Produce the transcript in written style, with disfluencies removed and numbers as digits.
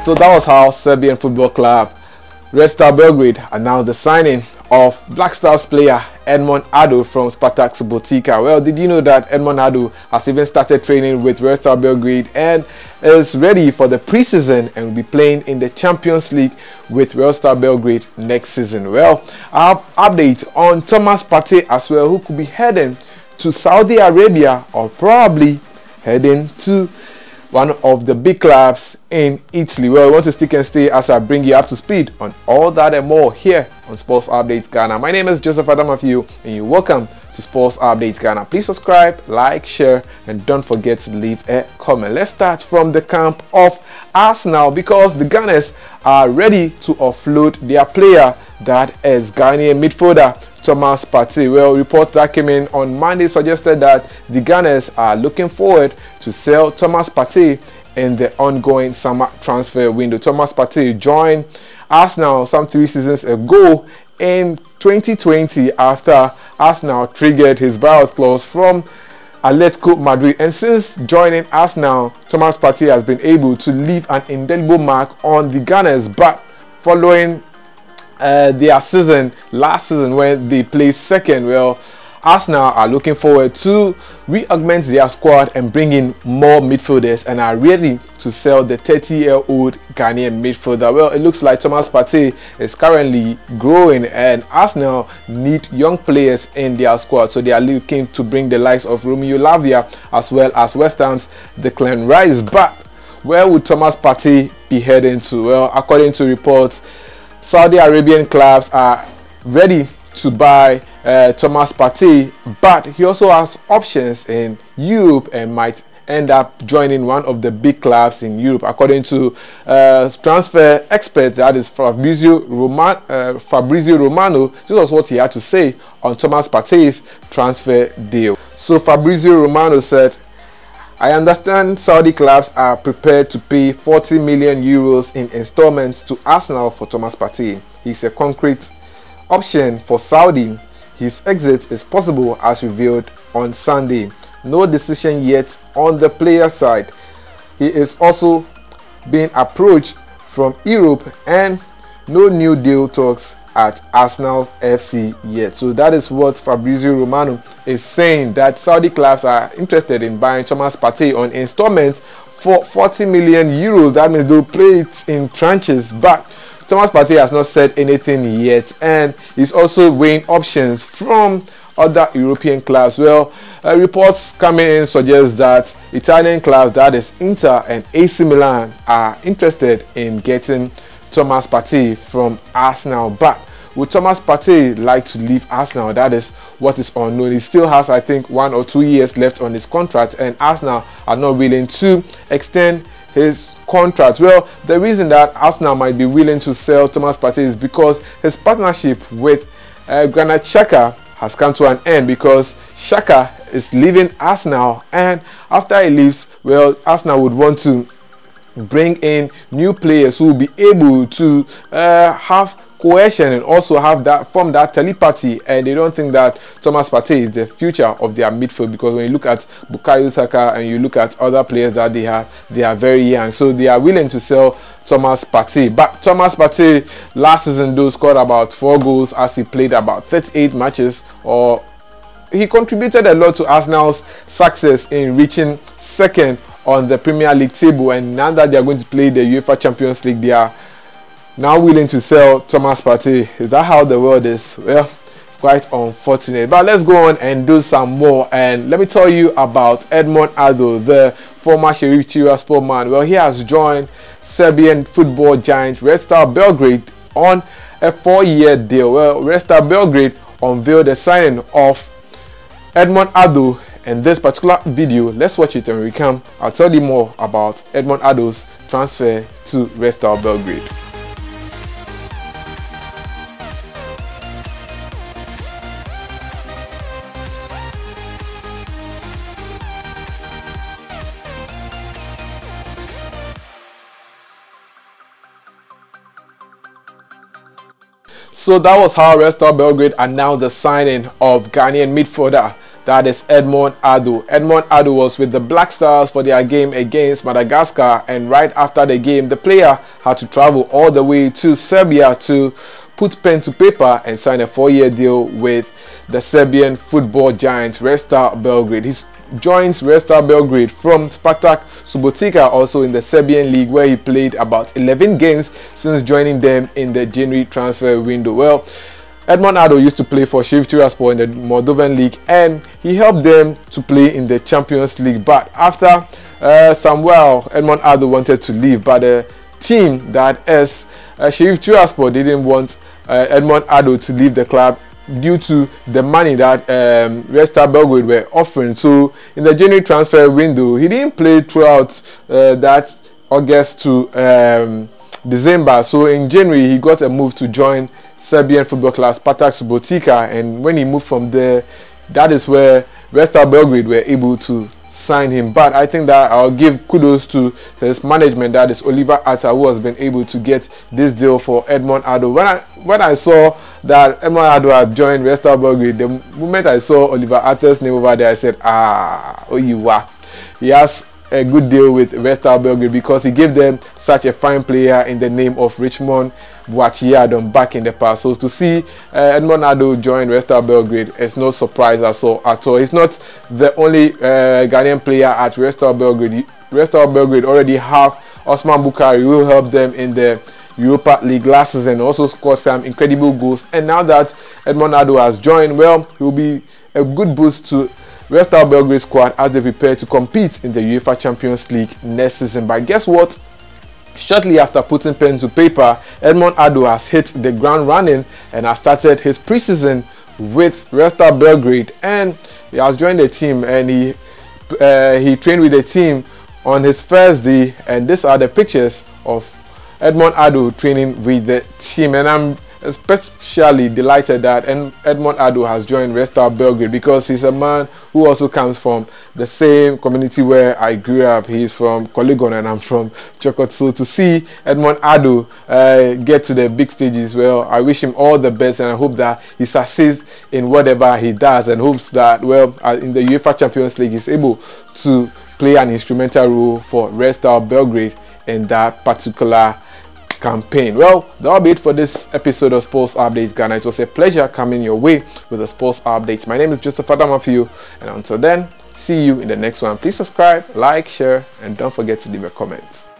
So that was how Serbian football club Red Star Belgrade announced the signing of Black Stars player Edmund Addo from Spartak Subotica. Well, did you know that Edmund Addo has even started training with Red Star Belgrade and is ready for the preseason and will be playing in the Champions League with Red Star Belgrade next season? Well, I have updates on Thomas Partey as well, who could be heading to Saudi Arabia or probably heading to one of the big clubs in Italy. Well, I want to stick and stay as I bring you up to speed on all that and more here on Sports Updates Ghana. My name is Joseph Adamafiu and you're welcome to Sports Updates Ghana. Please subscribe, like, share, and don't forget to leave a comment. Let's start from the camp of Arsenal because the Gunners are ready to offload their player, that is Ghanaian midfielder Thomas Partey. Well, reports that came in on Monday suggested that the Gunners are looking forward to sell Thomas Partey in the ongoing summer transfer window. Thomas Partey joined Arsenal some 3 seasons ago in 2020 after Arsenal triggered his buyout clause from Atletico Madrid, and since joining Arsenal, Thomas Partey has been able to leave an indelible mark on the Gunners. But following their season last season when they placed second, well, Arsenal are looking forward to re-augment their squad and bring in more midfielders and are ready to sell the 30-year-old Ghanaian midfielder. Well, it looks like Thomas Partey is currently growing and Arsenal need young players in their squad, so they are looking to bring the likes of Romeo Lavia as well as West Ham's Declan Rice. But where would Thomas Partey be heading to? Well, according to reports, Saudi Arabian clubs are ready to buy Thomas Partey, but he also has options in Europe and might end up joining one of the big clubs in Europe. According to transfer expert, that is Fabrizio Romano, this was what he had to say on Thomas Partey's transfer deal. So Fabrizio Romano said, "I understand Saudi clubs are prepared to pay 40 million euros in installments to Arsenal for Thomas Partey. He's a concrete option for Saudi. His exit is possible as revealed on Sunday. No decision yet on the player side. He is also being approached from Europe and no new deal talks at Arsenal FC yet." So that is what Fabrizio Romano is saying, that Saudi clubs are interested in buying Thomas Partey on installments for 40 million euros. That means they'll play it in tranches, but Thomas Partey has not said anything yet, and he's also weighing options from other European clubs. Well, reports coming in suggest that Italian clubs, that is Inter and AC Milan, are interested in getting Thomas Partey from Arsenal. But would Thomas Partey like to leave Arsenal? That is what is unknown. He still has, I think, 1 or 2 years left on his contract, and Arsenal are not willing to extend his contract. Well, the reason that Arsenal might be willing to sell Thomas Partey is because his partnership with Granit Xhaka has come to an end, because Xhaka is leaving Arsenal, and after he leaves, well, Arsenal would want to bring in new players who will be able to have cohesion and also have that form that telepathy, and they don't think that Thomas Partey is the future of their midfield, because when you look at Bukayo Saka and you look at other players that they are very young, so they are willing to sell Thomas Partey. But Thomas Partey last season though scored about 4 goals as he played about 38 matches, or he contributed a lot to Arsenal's success in reaching second on the Premier League table, and now that they are going to play the UEFA Champions League, they are now willing to sell Thomas Partey. Is that how the world is? Well, it's quite unfortunate. But let's go on and do some more, and let me tell you about Edmund Addo, the former Sheriff Tiraspol man. Well, he has joined Serbian football giant Red Star Belgrade on a 4-year deal. Well, Red Star Belgrade unveiled the signing of Edmund Addo in this particular video. Let's watch it and when we come, I'll tell you more about Edmund Addo's transfer to Red Star Belgrade. So that was how Red Star Belgrade announced the signing of Ghanaian midfielder, that is Edmund Addo. Edmund Addo was with the Black Stars for their game against Madagascar, and right after the game, the player had to travel all the way to Serbia to put pen to paper and sign a 4-year deal with the Serbian football giant Red Star Belgrade. He joins Red Star Belgrade from Spartak Subotica, also in the Serbian league, where he played about 11 games since joining them in the January transfer window. Well, Edmund Addo used to play for Sheriff Tiraspol in the Moldovan league, and he helped them to play in the Champions League. But after Edmund Addo wanted to leave, but the team that is Sheriff Tiraspol didn't want Edmund Addo to leave the club due to the money that Red Star Belgrade were offering. So in the January transfer window, he didn't play throughout that August to December. So in January, he got a move to join Serbian football club Spartak Subotica, and when he moved from there, that is where Red Star Belgrade were able to sign him. But I think that I'll give kudos to his management, that is Oliver Atta, who has been able to get this deal for Edmund Addo. When I saw that Edmund Addo had joined Red Star Belgrade, the moment I saw Oliver Atta's name over there, I said, he has a good deal with Red Star Belgrade, because he gave them such a fine player in the name of Richmond Boachiadon back in the past. So to see Edmund Addo join Red Star Belgrade is no surprise at all. He's not the only Ghanaian player at Red Star Belgrade. Red Star Belgrade already have Osman Bukari, who helped them in the Europa League last season, also scored some incredible goals. And now that Edmund Addo has joined, well, he will be a good boost to Red Star Belgrade squad as they prepare to compete in the UEFA Champions League next season. But guess what? Shortly after putting pen to paper, Edmund Addo has hit the ground running and has started his preseason with Red Star Belgrade, and he has joined the team, and he trained with the team on his first day. And these are the pictures of Edmund Addo training with the team, and I'm especially delighted that Edmund Addo has joined Red Star Belgrade, because he's a man who also comes from the same community where I grew up. He's from Kolegon and I'm from Chokot. So to see Edmund Addo get to the big stages, well, I wish him all the best, and I hope that he succeeds in whatever he does, and hopes that, well, in the UEFA Champions League, he's able to play an instrumental role for Red Star Belgrade in that particular campaign. Well, that'll be it for this episode of Sports Update Ghana. It was a pleasure coming your way with the sports updates. My name is Joseph Adamafiu, and until then, see you in the next one. Please subscribe, like, share, and don't forget to leave a comment.